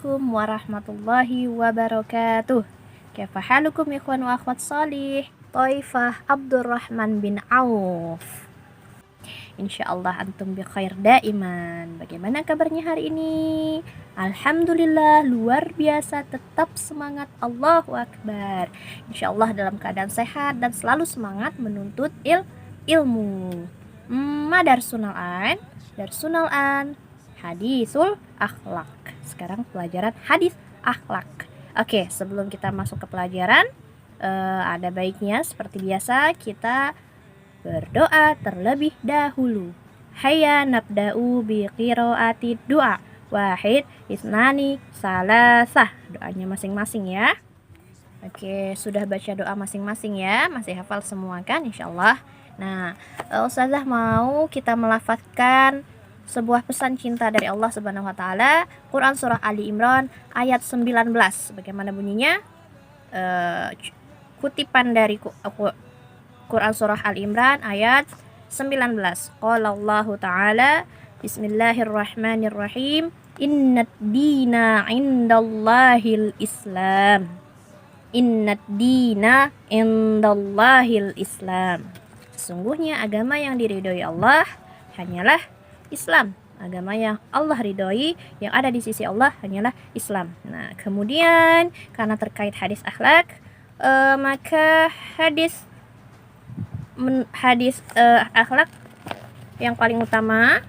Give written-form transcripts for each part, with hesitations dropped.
Assalamualaikum warahmatullahi wabarakatuh. Kaifa halukum ikhwan wa akhwat salih? Taifah Abdurrahman bin Auf. Insyaallah antum bi khair daiman. Bagaimana kabarnya hari ini? Alhamdulillah luar biasa, tetap semangat, Allahu Akbar. Insyaallah dalam keadaan sehat dan selalu semangat menuntut ilmu. Madarsunal an, darsunal an, hadisul akhlak. Sekarang pelajaran hadis akhlak. Oke, sebelum kita masuk ke pelajaran, ada baiknya seperti biasa kita berdoa terlebih dahulu. Hayya nabda'u bi qiraati doa. Wahid, isnani, salasah. Doanya masing-masing ya. Oke, sudah baca doa masing-masing ya? Masih hafal semua kan insyaallah? Nah, Ustazah mau kita melafazkan sebuah pesan cinta dari Allah Subhanahu wa taala, Quran surah Ali Imran ayat 19. Bagaimana bunyinya? Kutipan dari Quran surah Al Imran ayat 19. Qala Allahu ta'ala, Bismillahirrahmanirrahim, Innad dina indallahil Islam. Innad dina indallahil Islam. Sesungguhnya agama yang diridhoi Allah hanyalah Islam. Agama yang Allah ridhoi, yang ada di sisi Allah hanyalah Islam. Nah, kemudian karena terkait hadis akhlak, maka hadis akhlak yang paling utama,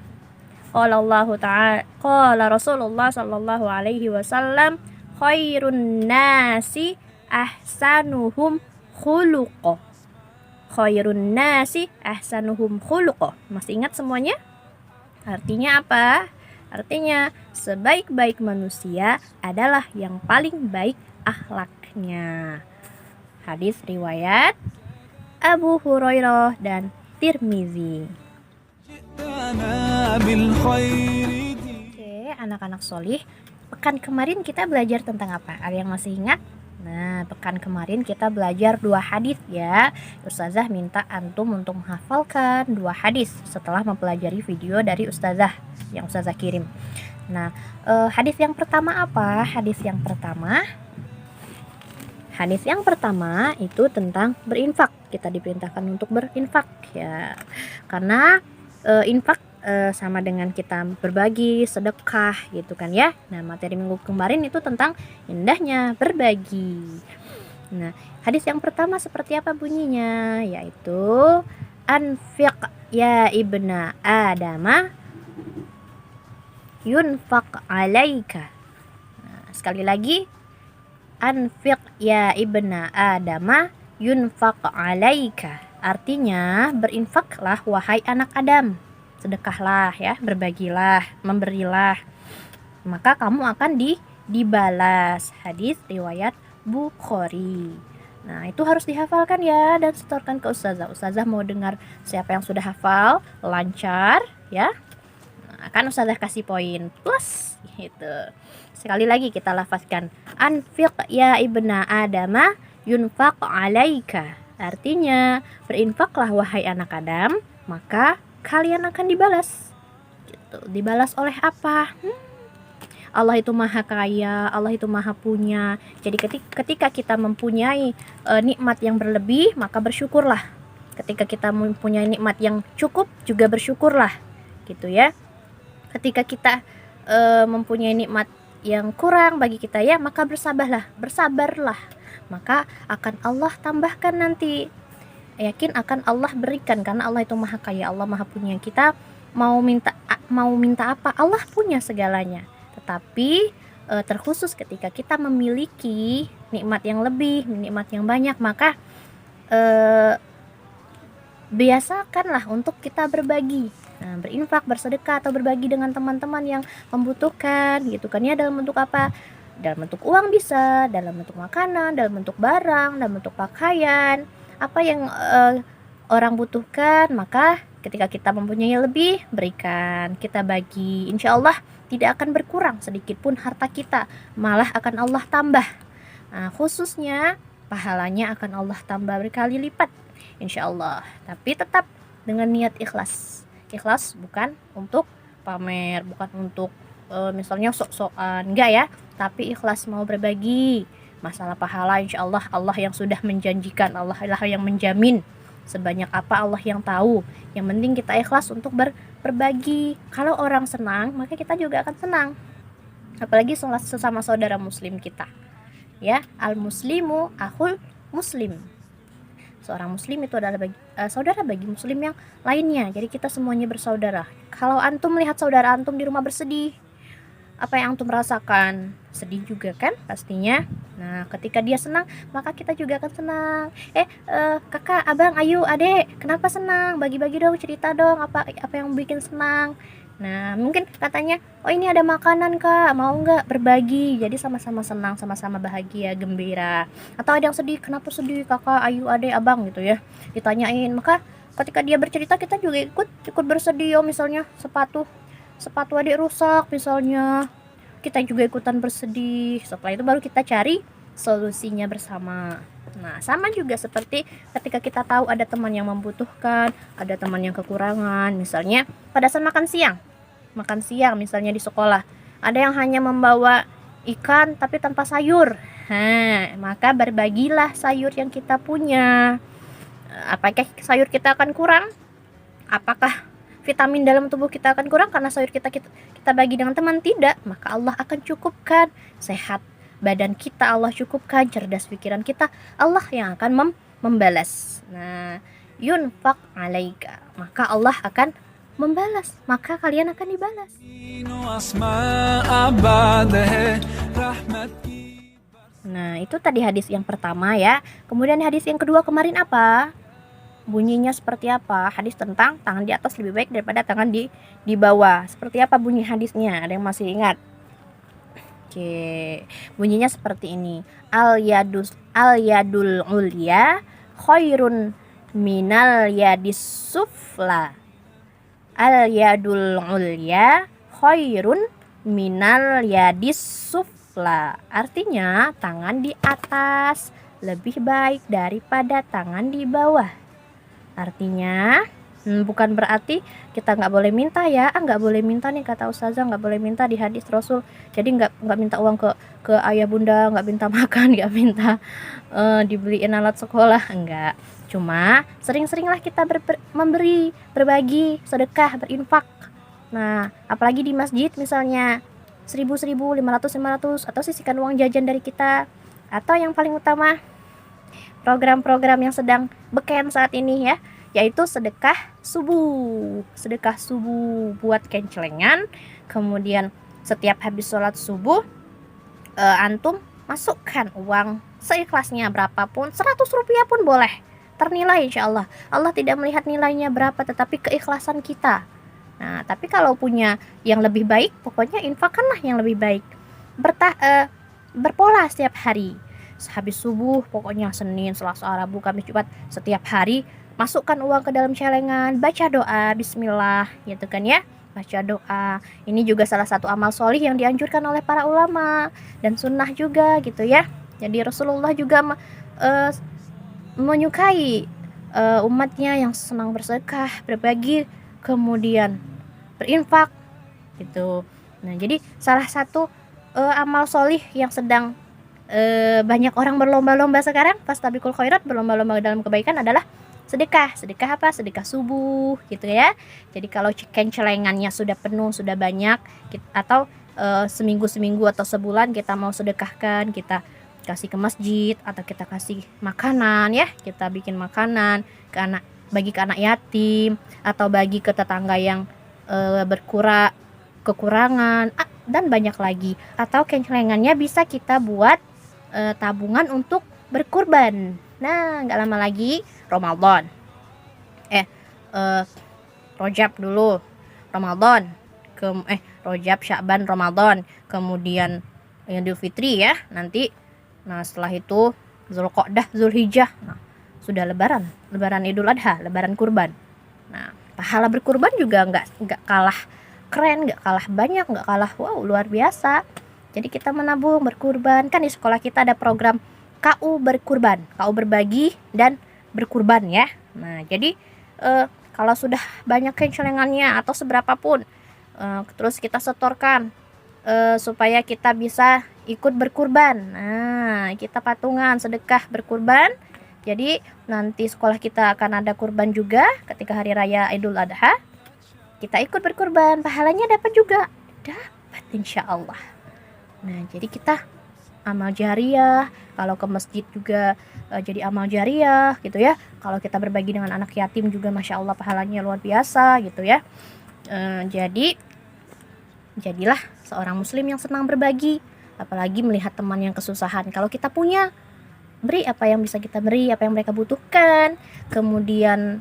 qala Allah ta'ala, qala Rasulullah sallallahu alaihi wasallam, khairun nasi ahsanuhum khuluqa. Khairun nasi ahsanuhum khuluqa. Masih ingat semuanya? Artinya apa? Artinya sebaik-baik manusia adalah yang paling baik akhlaknya. Hadis riwayat Abu Hurairah dan Tirmizi. Oke, anak-anak solih, pekan kemarin kita belajar tentang apa? Ada yang masih ingat? Nah, pekan kemarin kita belajar 2 hadis ya. Ustazah minta antum untuk menghafalkan 2 hadis setelah mempelajari video dari Ustazah yang Ustazah kirim. Nah, hadis yang pertama apa? Hadis yang pertama itu tentang berinfak. Kita diperintahkan untuk berinfak ya. Karena infak sama dengan kita berbagi, sedekah gitu kan ya. Nah, materi minggu kemarin itu tentang indahnya berbagi. Nah, hadis yang pertama seperti apa bunyinya? Yaitu anfiq ya ibna adama yunfaq alaika. Nah, sekali lagi, anfiq ya ibna adama yunfaq alaika. Artinya berinfaklah wahai anak Adam. Sedekahlah ya, berbagilah, memberilah, maka kamu akan dibalas. Hadis riwayat Bukhari. Nah, itu harus dihafalkan ya dan setorkan ke Ustazah. Ustazah mau dengar siapa yang sudah hafal lancar ya. Nah, akan Ustazah kasih poin plus gitu. Sekali lagi kita lafazkan, anfiq ya ibna adama yunfaq alaika. Artinya berinfaklah wahai anak Adam, maka kalian akan dibalas gitu. Dibalas oleh apa? Allah itu maha kaya, Allah itu maha punya. Jadi ketika kita mempunyai nikmat yang berlebih, maka bersyukurlah. Ketika kita mempunyai nikmat yang cukup, juga bersyukurlah gitu ya. Ketika kita mempunyai nikmat yang kurang bagi kita ya, maka bersabarlah, maka akan Allah tambahkan nanti. Yakin akan Allah berikan, karena Allah itu maha kaya, Allah maha punya. Kita mau minta apa, Allah punya segalanya. Tetapi terkhusus ketika kita memiliki nikmat yang lebih, nikmat yang banyak, maka biasakanlah untuk kita berbagi. Nah, berinfak, bersedekah atau berbagi dengan teman-teman yang membutuhkan gitu kan ya. Dalam bentuk apa? Dalam bentuk uang bisa, dalam bentuk makanan, dalam bentuk barang, dalam bentuk pakaian. Apa yang orang butuhkan, maka ketika kita mempunyai lebih, berikan, kita bagi. Insya Allah tidak akan berkurang sedikit pun harta kita, malah akan Allah tambah. Nah, khususnya pahalanya akan Allah tambah berkali lipat, insya Allah. Tapi tetap dengan niat ikhlas. Ikhlas bukan untuk pamer, bukan untuk misalnya sok-sokan, enggak ya. tapi ikhlas mau berbagi. Masalah pahala insya Allah Allah yang sudah menjanjikan, Allah lah yang menjamin. Sebanyak apa Allah yang tahu. Yang penting kita ikhlas untuk berbagi. Kalau orang senang, maka kita juga akan senang. Apalagi sesama saudara muslim kita. Ya, al-muslimu akhul muslim. Seorang muslim itu adalah saudara bagi muslim yang lainnya. Jadi kita semuanya bersaudara. Kalau antum melihat saudara antum di rumah bersedih, apa yang antum rasakan? Sedih juga kan pastinya. Nah, ketika dia senang, maka kita juga akan senang. Kakak, abang, ayu, adek, kenapa senang? Bagi-bagi dong, cerita dong apa yang bikin senang. Nah, mungkin katanya, oh ini ada makanan kak, mau nggak berbagi? Jadi sama-sama senang, sama-sama bahagia, gembira. Atau ada yang sedih, kenapa sedih kakak, ayu, adek, abang gitu ya. Ditanyain, maka ketika dia bercerita kita juga ikut bersedih. Oh misalnya sepatu adik rusak misalnya, kita juga ikutan bersedih. Setelah itu baru kita cari solusinya bersama. Nah, sama juga seperti ketika kita tahu ada teman yang membutuhkan, ada teman yang kekurangan. Misalnya pada saat makan siang misalnya di sekolah, ada yang hanya membawa ikan tapi tanpa sayur. Maka berbagilah sayur yang kita punya. Apakah sayur kita akan kurang? Apakah vitamin dalam tubuh kita akan kurang karena sayur kita bagi dengan teman? Tidak, maka Allah akan cukupkan. Sehat badan kita Allah cukupkan, cerdas pikiran kita Allah yang akan membalas. Nah, yunfaq alaika, maka Allah akan membalas, maka kalian akan dibalas. Nah, itu tadi hadis yang pertama ya. Kemudian hadis yang kedua kemarin apa? Bunyinya seperti apa? Hadis tentang tangan di atas lebih baik daripada tangan di bawah. Seperti apa bunyi hadisnya? Ada yang masih ingat? Oke, bunyinya seperti ini. Al yadul ulya khairun minal yadis sufla. Al yadul ulya khairun minal yadis sufla. Artinya tangan di atas lebih baik daripada tangan di bawah. Artinya bukan berarti kita nggak boleh minta ya. Nggak boleh minta nih kata ustazah, nggak boleh minta di hadis Rasul. Jadi nggak minta uang ke ayah bunda, nggak minta makan, nggak minta dibeliin alat sekolah, enggak. Cuma sering-seringlah kita memberi, berbagi, sedekah, berinfak. Nah, apalagi di masjid misalnya 1.000, 500, atau sisihkan uang jajan dari kita. Atau yang paling utama, program-program yang sedang beken saat ini ya, yaitu sedekah subuh buat kencelengan. Kemudian setiap habis sholat subuh antum masukkan uang seikhlasnya, berapapun, 100 rupiah pun boleh, ternilai insya Allah. Allah tidak melihat nilainya berapa, tetapi keikhlasan kita. Nah, tapi kalau punya yang lebih baik, pokoknya infakkanlah yang lebih baik. Berpola setiap hari. Habis subuh, pokoknya Senin, Selasa, Rabu, Kamis, Jumat, setiap hari masukkan uang ke dalam celengan, baca doa, bismillah, gitu kan ya. Baca doa. Ini juga salah satu amal solih yang dianjurkan oleh para ulama dan sunnah juga gitu ya. Jadi Rasulullah juga menyukai umatnya yang senang bersedekah, berbagi, kemudian berinfak gitu. Nah, jadi salah satu amal solih yang sedang banyak orang berlomba-lomba sekarang, fastabiqul khairat, berlomba-lomba dalam kebaikan adalah sedekah. Sedekah apa? Sedekah subuh gitu ya. Jadi kalau celengannya sudah penuh, sudah banyak, atau seminggu atau sebulan kita mau sedekahkan, kita kasih ke masjid atau kita kasih makanan ya, kita bikin makanan bagi ke anak yatim atau bagi ke tetangga yang kekurangan dan banyak lagi. Atau kencelengannya bisa kita buat tabungan untuk berkurban. Nah, nggak lama lagi Ramadan. Rojab dulu, Ramadan, Rojab, Sya'ban, Ramadan, kemudian Idul Fitri ya nanti. Nah, setelah itu Zulqa'dah, Zulhijjah. Nah, sudah lebaran Idul Adha, lebaran kurban. Nah, pahala berkurban juga nggak kalah keren, nggak kalah banyak, nggak kalah wow luar biasa. Jadi kita menabung berkurban. Kan di sekolah kita ada program KU berkurban, KU berbagi dan berkurban ya. Nah, jadi kalau sudah banyak kencelengannya atau seberapapun, terus kita setorkan supaya kita bisa ikut berkurban. Nah, kita patungan, sedekah, berkurban. Jadi nanti sekolah kita akan ada kurban juga ketika hari raya Idul Adha. Kita ikut berkurban, pahalanya dapat juga. Dapat insya Allah. Nah, jadi kita amal jariah. Kalau ke masjid juga jadi amal jariah gitu ya. Kalau kita berbagi dengan anak yatim juga Masya Allah pahalanya luar biasa gitu ya. Jadilah seorang muslim yang senang berbagi, apalagi melihat teman yang kesusahan. Kalau kita punya, beri apa yang bisa kita beri, apa yang mereka butuhkan. Kemudian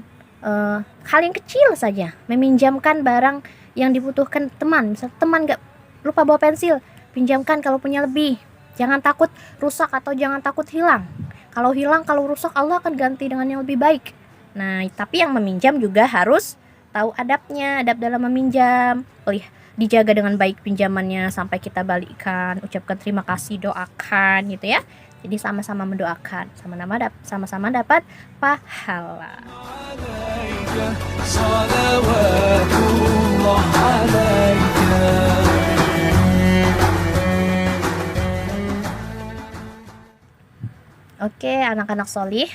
hal yang kecil saja, meminjamkan barang yang dibutuhkan teman. Misal teman gak lupa bawa pensil, pinjamkan kalau punya lebih. Jangan takut rusak atau jangan takut hilang. Kalau hilang, kalau rusak, Allah akan ganti dengan yang lebih baik. Nah, tapi yang meminjam juga harus tahu adabnya, adab dalam meminjam. Dijaga dengan baik pinjamannya sampai kita balikan, ucapkan terima kasih, doakan gitu ya. Jadi sama-sama mendoakan, sama-sama dapat pahala. Oke, anak-anak solih,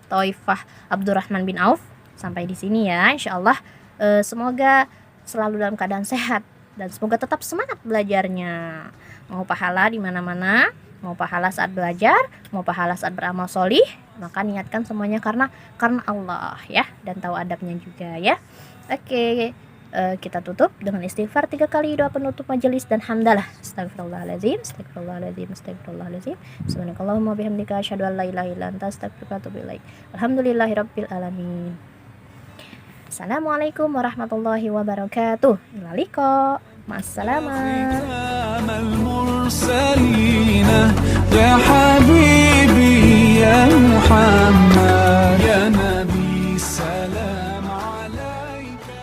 Thaifah Abdurrahman bin Auf, sampai di sini ya, insya Allah. Semoga selalu dalam keadaan sehat dan semoga tetap semangat belajarnya. Mau pahala di mana-mana, mau pahala saat belajar, mau pahala saat beramal solih, maka niatkan semuanya karena Allah ya, dan tahu adabnya juga ya. Oke, kita tutup dengan istighfar 3 kali, doa penutup majelis dan hamdalah. Astagfirullahaladzim, astagfirullahaladzim, astagfirullahaladzim. Subhanakallahumma bihamdika asyhadu an la ilaha illa anta astaghfiruka wa atubu ilaik. Alhamdulillahirabbil alamin. Assalamualaikum warahmatullahi wabarakatuh. Ila liqa. Ma'assalamah.